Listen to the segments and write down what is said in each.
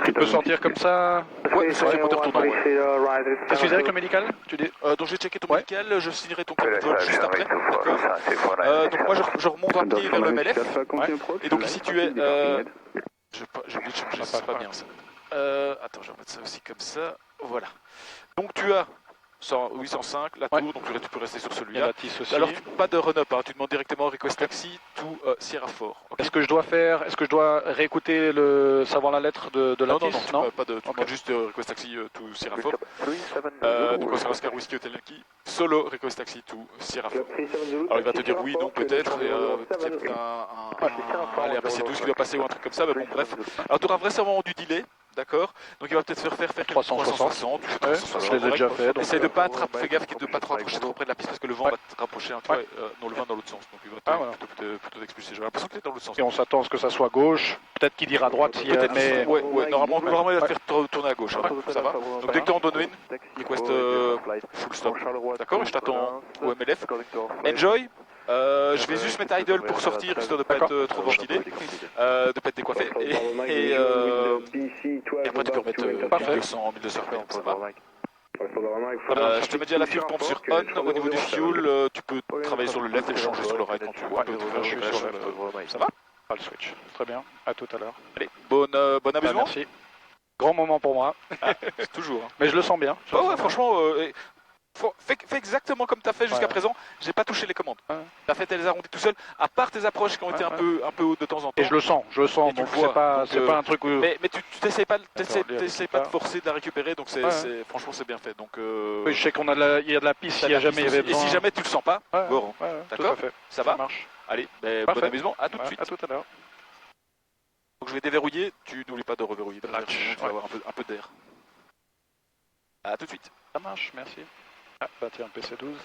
Tu peux sortir comme ça. Ouais, ça fait moteur tournant. T'es suivi avec le médical? Donc j'ai checké ton médical, je signerai ton carnet de vol juste après. D'accord. Donc moi je remonte un pied vers le MLF. Ouais. Et donc ici tu es... J'ai oublié de changer, c'est pas bien ça. Attends, je vais remettre ça aussi comme ça. Voilà. Donc tu as 805, la tour, donc tu peux rester sur celui-là. Alors pas de run-up, hein, tu demandes directement request taxi to Sierra Fort. Okay. Est-ce que je dois réécouter savoir la lettre de la TIS? Non, pas de, tu demandes juste request taxi to Sierra Fort. Donc Oscar Oscar Whiskey Hotel Yankee, solo request taxi to Sierra Fort. Alors il va te dire oui, non, peut-être, et peut-être un PC12 qui doit passer ou un truc comme ça, mais bon bref. Alors tu auras vraisemblablement du delay. D'accord. Donc il va peut-être faire 360. Je les ai déjà fait. Essaye de pas attraper, fais gaffe de pas trop approcher trop près de la piste parce que le vent va te rapprocher. Tu vois, non, le vent dans l'autre sens. Donc il va plutôt t'expulser. J'ai l'impression que tu es dans l'autre sens. Et on s'attend à ce que ça soit gauche. Peut-être qu'il dira droite si mais... Ouais, normalement il va te faire tourner à gauche. Ça va. Donc dès que tu es en downwind, request full stop. D'accord. Je t'attends au MLF. Enjoy. Je vais juste mettre idle pour sortir, histoire de ne pas être trop ventilé, de ne pas être décoiffé. Et après tu peux remettre 1200 RPM, ça va. Je te mets déjà la fuel pompe sur on. Au niveau du fuel, tu peux travailler sur le left et le changer sur le right quand tu veux. Ça va? Pas le switch. Très bien. À tout à l'heure. Allez, bon amusement. Merci. Grand moment pour moi. Toujours. Mais je le sens bien. Ouais, franchement... Fais exactement comme tu as fait jusqu'à présent. J'ai pas touché les commandes. Tu as fait tes arrondis tout seul, à part tes approches qui ont été un peu hautes de temps en temps. Et je le sens. Donc c'est pas un truc où... Mais tu t'essayes pas de forcer de la récupérer, donc franchement c'est bien fait. Donc, oui, je sais qu'il y a de la piste s'il y a jamais il y avait besoin. Et si jamais tu le sens pas, go. D'accord. Ça va. Marche. Allez, bon amusement, à tout de suite. À tout à l'heure. Donc je vais déverrouiller, tu n'oublies pas de reverrouiller. Tu vas avoir un peu d'air. À tout de suite. Ça marche, merci. Ah, bah tiens, PC12.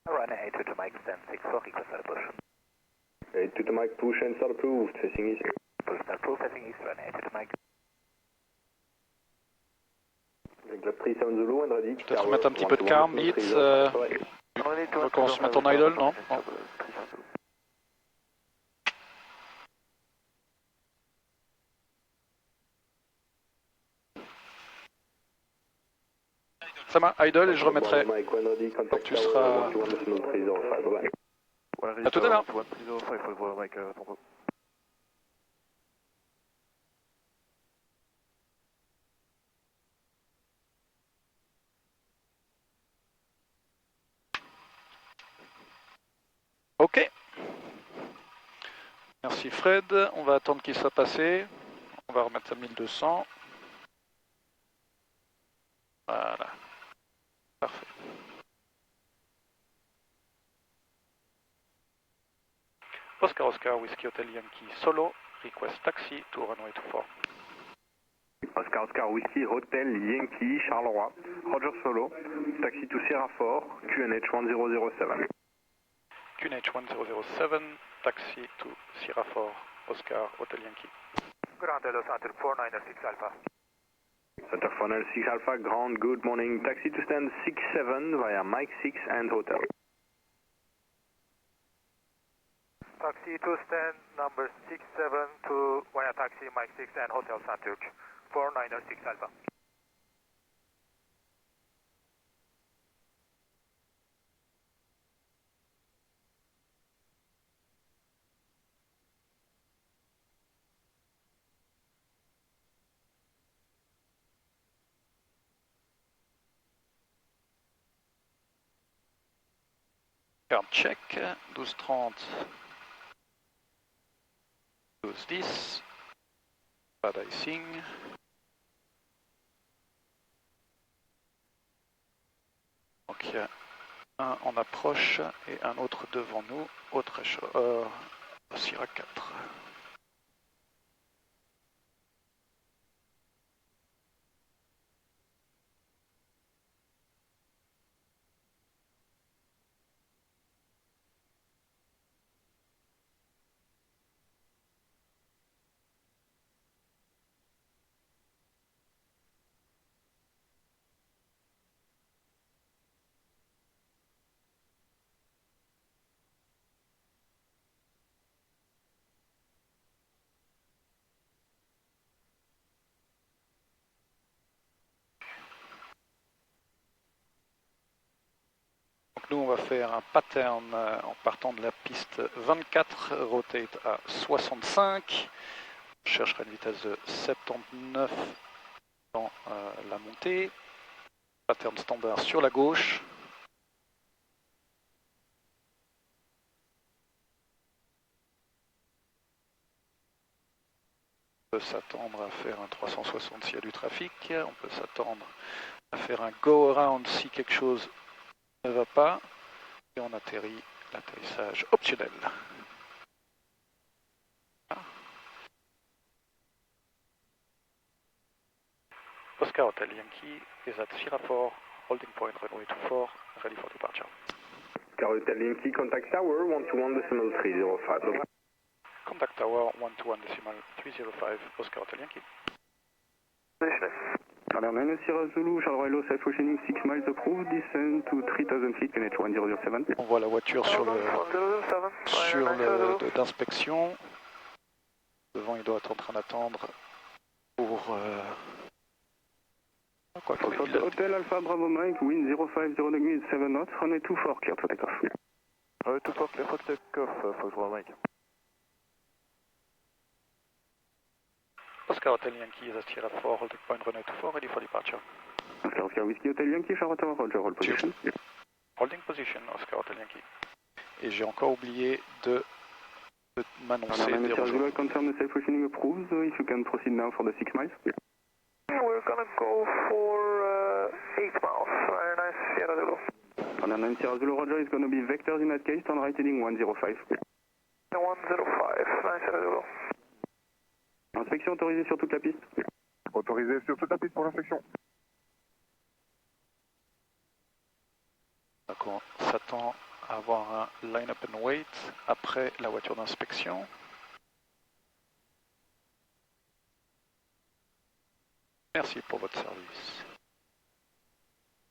Runway 8 to Mike, stand 64, request out push. 8 to Mike, push and start approved, facing east. Push start approved, facing east, runway 8 to Mike. Club 37 Zulu and ready. Peut-être remettre un petit peu de calme, vite. On qu'on se mette en idle, non? Ça m'a idle et je remettrai. Donc tu seras... À tout à l'heure. Ok. Merci Fred. On va attendre qu'il soit passé. On va remettre à 1200. Voilà. Parfait. Oscar Oscar, Whiskey Hotel Yankee Solo, request taxi to runway 24. Oscar Oscar, Whiskey Hotel Yankee Charleroi, Roger Solo, taxi to Sierra Fort, QNH 1007. QNH 1007, taxi to Sierra Fort, Oscar Hotel Yankee. Ground Hello Center 496 Alpha. Center 496 Alpha, ground, good morning. Taxi to stand 67 via Mike 6 and hotel. Taxi to stand number 67 to via taxi Mike 6 and hotel Santurk 496 Alpha. Card check, 1230, 1210, pas d'icing. Donc il y a un en approche et un autre devant nous, autre Sierra 4. Donc nous on va faire un pattern en partant de la piste 24, rotate à 65. On cherchera une vitesse de 79 dans la montée. Pattern standard sur la gauche. On peut s'attendre à faire un 360 s'il y a du trafic. On peut s'attendre à faire un go around si quelque chose ne va pas. Et on atterrit, l'atterrissage optionnel. Oscar Hotel Yankee is at Sierra 4, holding point runway 24, ready for departure. Oscar Hotel Yankee, contact tower 121.305. Contact tower 121.305, Oscar Hotel Yankee. Runner 9 Sierra Zulu, Charles Royal, safe oceaning 6 miles approved, descend to 3000 feet, QNH 1007. On voit la voiture sur le d'inspection. Devant, il doit être en train d'attendre pour... Hotel Alpha Bravo Mike, wind 050 degrees 7 knots, runway 24, clear to take off. 24, clear for take off, Fox Bravo Mike. Oscar Hotel Yankee is at Sierra 4, holding point runway 24, ready for departure. Oscar Whiskey Hotel Yankee, Charlotte Tower, Roger, hold position. Holding position, Oscar Hotel Yankee. Et j'ai encore oublié de m'annoncer des rejoindre. Confirm the safe oceaning approved, if you can proceed now for the 6 miles. We're gonna go for 8 miles, very nice, Sierra Zulu. Runner 9 Sierra Zulu, Roger, is going to be vectors in that case, turn right heading 105. 105, nice, Sierra Zulu. Inspection autorisée sur toute la piste. Autorisé sur toute la piste pour l'inspection. Donc on s'attend à avoir un line-up and wait après la voiture d'inspection. Merci pour votre service.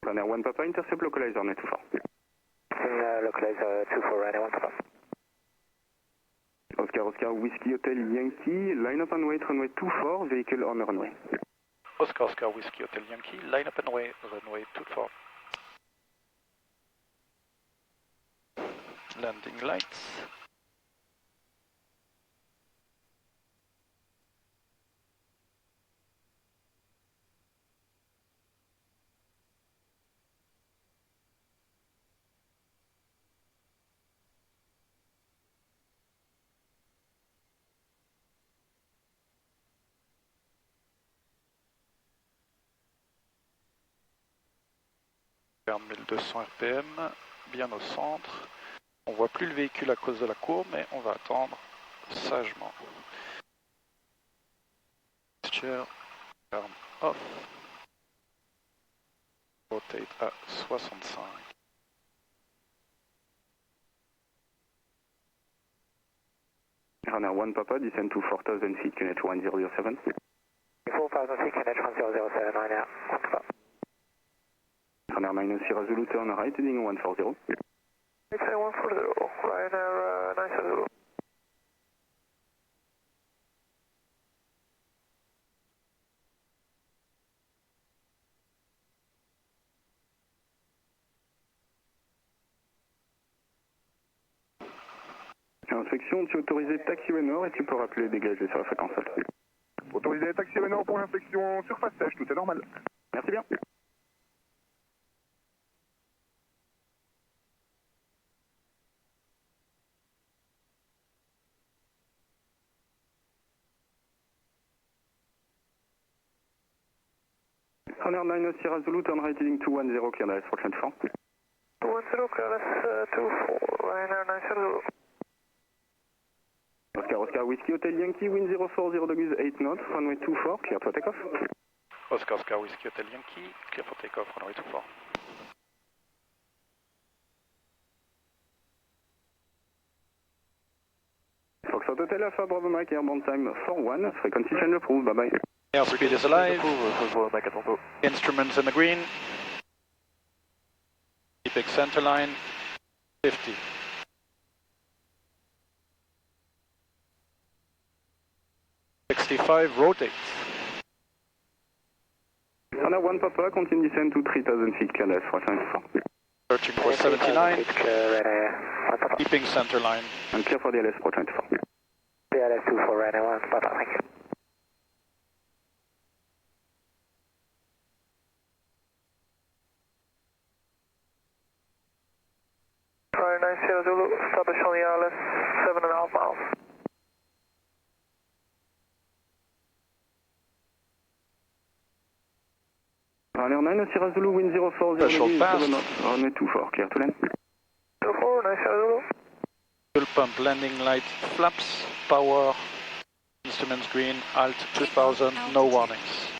Runner 1 Papa, intercept localizer, net 24. Localizer 24, runner 1 Papa. Oscar Whiskey Hotel Yankee, line up and wait, runway 24, vehicle on runway. Oscar Whiskey Hotel Yankee, line up and wait, runway 24. Landing lights. Vers 1200 RPM, bien au centre. On voit plus le véhicule à cause de la courbe, mais on va attendre sagement. Gesture, turn off. Rotate à 65. Runner 1 Papa, descend to 4000 feet, QNH 1007. 4000 feet, QNH 1007, right now. Runner 9 Sierra Zulu, turn right heading 140. It's a 140, right now, nice Zulu. Inspection, tu es autorisé taxi au nord et tu peux rappeler dégager sur la fréquence. Autorisé taxi au nord pour l'inspection surface sèche, tout est normal. Merci bien. Runner 9 Sierra Zulu, turn right heading 210, clear the for 24. 210, clear us 24, right now, nice Zulu. Oscar Whiskey Hotel Yankee, wind 040 degrees 8 knots, runway 24, clear for takeoff. Oscar Whiskey Hotel Yankee, clear for takeoff, runway 24. Foxtrot Hotel Alpha Bravo Mike, airborne time 41, frequency change approved, bye bye. Airspeed is alive, instruments in the green, big center line, 50. Rotate. Runner 1 Papa, continue descend to 3000 feet, clear the for 24. Searching for 79. Keeping center line. And clear for the LS Pro 24. DLS 24 right now, Papa, thank you. Right, 90 Zulu, establish on the ILS, 7.5 miles. Runner 9, Sierra Zulu, wind 040 Threshold degrees, passed. 7 knots, runway 24, clear to land. 04, 90 Zulu. Fuel pump landing light flaps, power, instruments green, alt 2000, no warnings.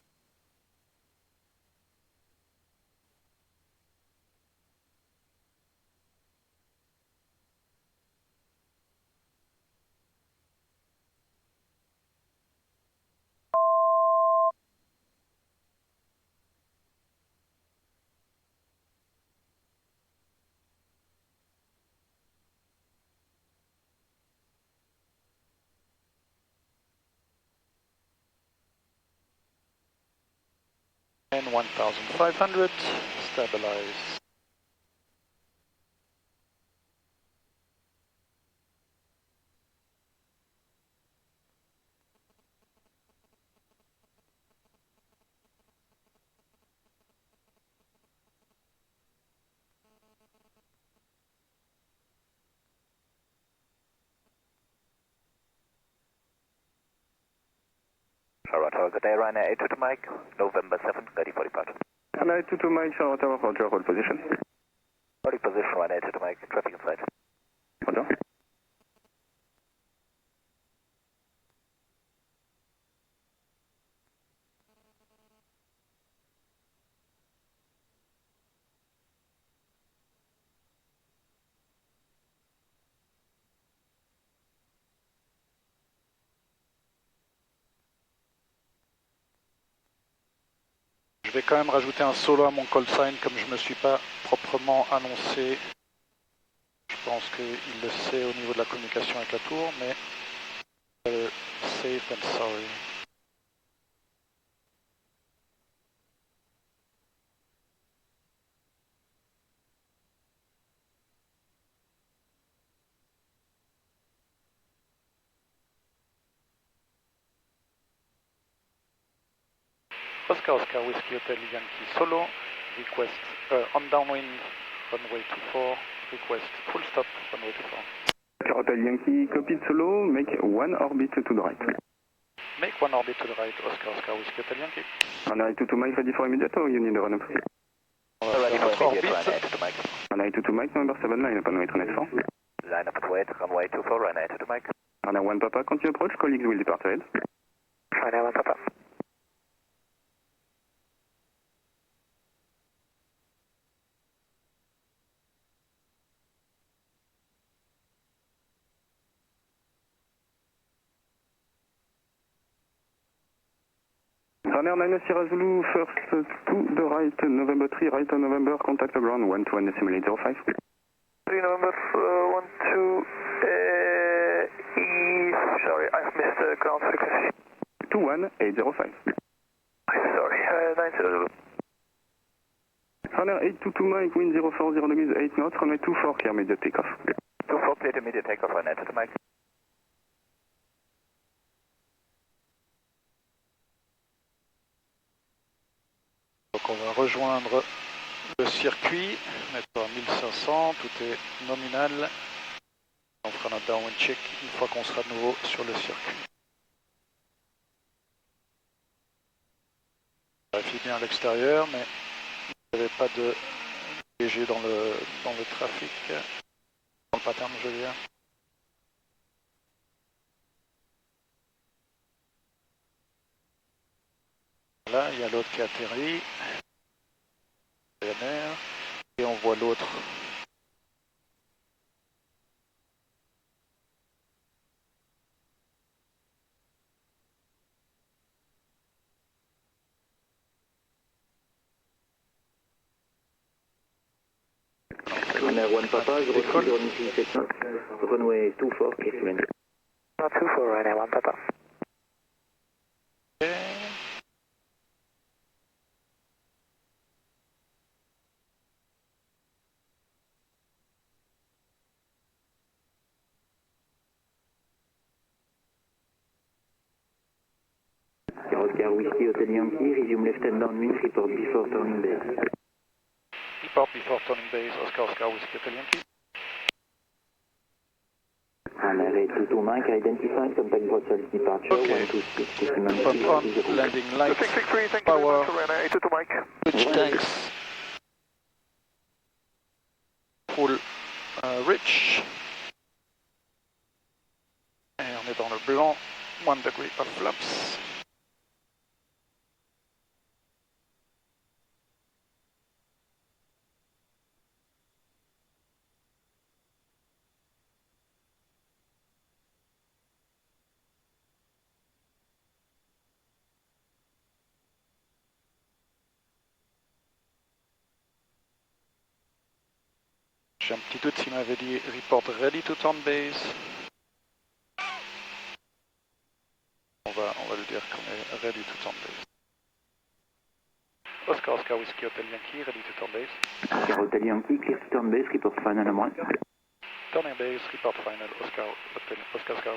And 1500, stabilize. Charlotte, good day, Ryanair 82 Mike, November 7th, ready for departure. And I 22 Mike, Charlotte Tower, Roger, hold position. Holding position, Ryanair 82 Mike, traffic inside. Roger. Je vais quand même rajouter un solo à mon call sign comme je ne me suis pas proprement annoncé. Je pense qu'il le sait au niveau de la communication avec la tour, mais safe and sorry. Oscar Oscar Whiskey Hotel Yankee Solo, request on downwind, runway 24, request full stop, runway 24. Hotel Yankee, copied solo, make one orbit to the right. Make one orbit to the right, Oscar Oscar Whiskey Hotel Yankee. And I 22 Mike, ready for immediate or you need a run up? On va faire notre orbite. And I 22 Mike, November 7 line up on runway 24. Line up at wait, runway 24, Ryanair 82 Mike. And I 1 Papa, continue approach, colleagues will depart ahead. Ryanair 1 Papa. Runner 9 Sierra Zulu, first to the right, November 3, right on November, contact the ground, 1 to 1 simulate 05. 3 November 1 2 east, sorry, I've missed the ground frequency. 21805. Sorry, 90 Zulu. Runner 822 Mike, wind 040 degrees, 8 knots, runway 24, clear immediate takeoff. 24, clear to immediate takeoff, Ryanair 82 Mike. Donc on va rejoindre le circuit, on est à 1500, tout est nominal. On fera notre downwind check une fois qu'on sera de nouveau sur le circuit. On vérifie bien à l'extérieur, mais il n'y avait pas de léger dans le trafic, dans le pattern je veux dire. Là, il y a l'autre qui atterrit. Et on voit l'autre. Ryanair 1 Papa, je retrouve sur une 79, runway 24, clear to land. 24, Ryanair 1 Papa. Et... Oscar Whiskey Hotel Yankee, resume left and downwind, report before turning base. Report before turning base, Oscar Whiskey Hotel Yankee. Ryanair 2 Mike, identified, contact Brussels departure, Okay. 126, decimal Pump on, 60. landing lights, 663, thank power, you very much, Ryanair 82 Mike. switch tanks, full rich. Et on est dans le blanc, 1 degree of flaps. J'ai un petit doute s'il m'avait dit report ready to turn base. On va lui dire qu'on est ready to turn base. Oscar Whiskey Hotel Yankee, ready to turn base. Oscar Hotel Yankee, clear to turn base, report final number 1. Turning base, report final, Oscar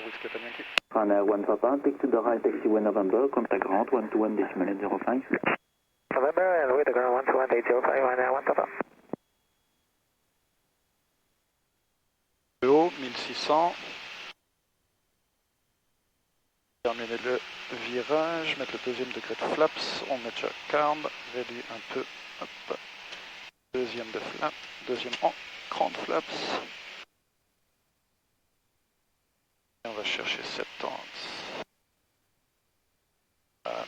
Whiskey Hotel Yankee. Ryanair 1 Papa, take to the right, taxi 1 November, contact ground 121 decimal 805. November, and with the ground 121.805, Ryanair 1 Papa. Le haut, 1600. Terminer le virage, mettre le deuxième degré de flaps, on met déjà carb, réduit un peu, hop, deuxième de flap, deuxième en grand de flaps. Et on va chercher 70. Voilà.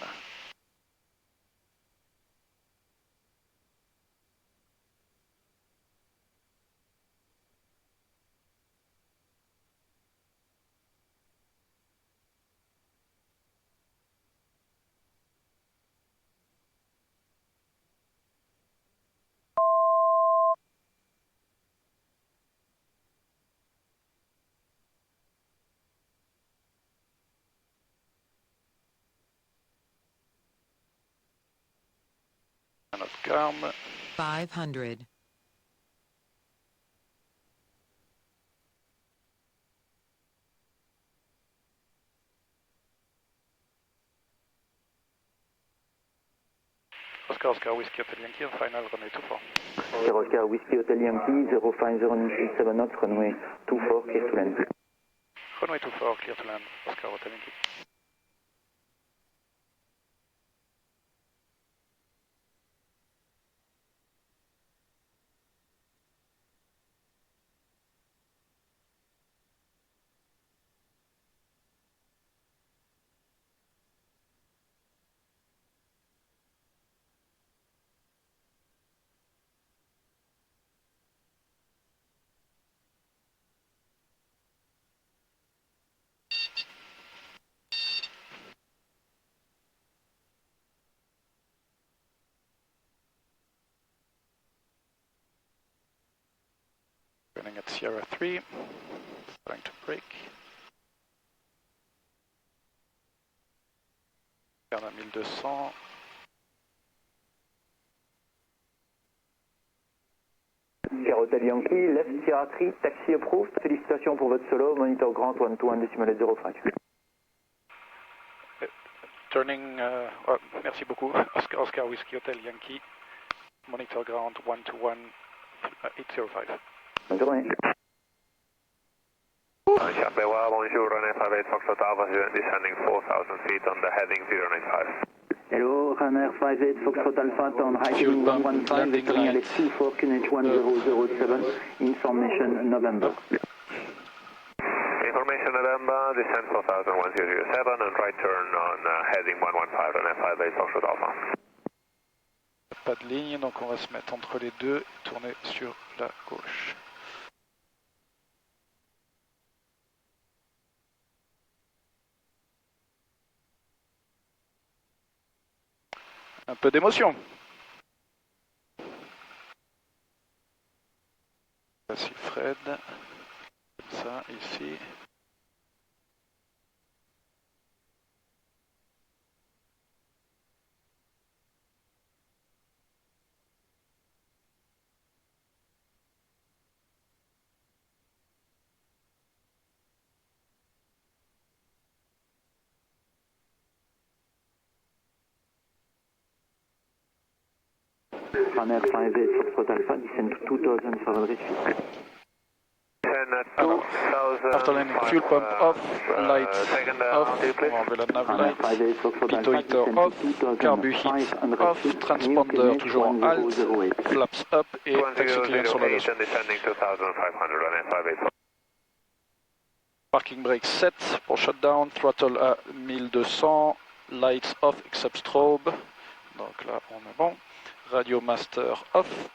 Notre carb. 500. Oscar Whiskey Hotel Yankee, final runway 24. Oscar Whiskey Hotel Yankee, 050 knots, runway 24, clear to land. Runway 24, clear to land, Oscar Hotel Yankee. Running at Sierra 3, starting to break. Garde à 1200. Oscar Hotel Yankee, left Sierra 3, taxi approved. Félicitations pour votre solo, monitor ground 121 decimal 805. Turning, merci beaucoup, Oscar Whiskey Hotel Yankee, monitor ground 121 805. Bonne journée. Bonjour, Ryanair 58 Foxtrot Alpha, descending 4,000 feet on the heading 095. Hello, Ryanair 58 Foxtrot Alpha, turn right Fuel heading pump, 115, landing vectoring light. Alex 24, QNH 1007, information November. Information November, descend 4,1007 and right turn on heading 115, Ryanair 58 Foxtrot Alpha. Pas de ligne, donc on va se mettre entre les deux, tourner sur la gauche. Un peu d'émotion. Voici Fred, comme ça, ici. Runway 58 Foxtrot Alpha, descend to 2,500 feet. Alors, after landing, fuel pump off, lights off, on va enlever la nav light, pitot heater off, carbu heat off, transponder toujours en alt, flaps up et taxi clearance sur l'aviation. Parking brake set pour shutdown, throttle à 1200, lights off except strobe, donc là on est bon, radio master off.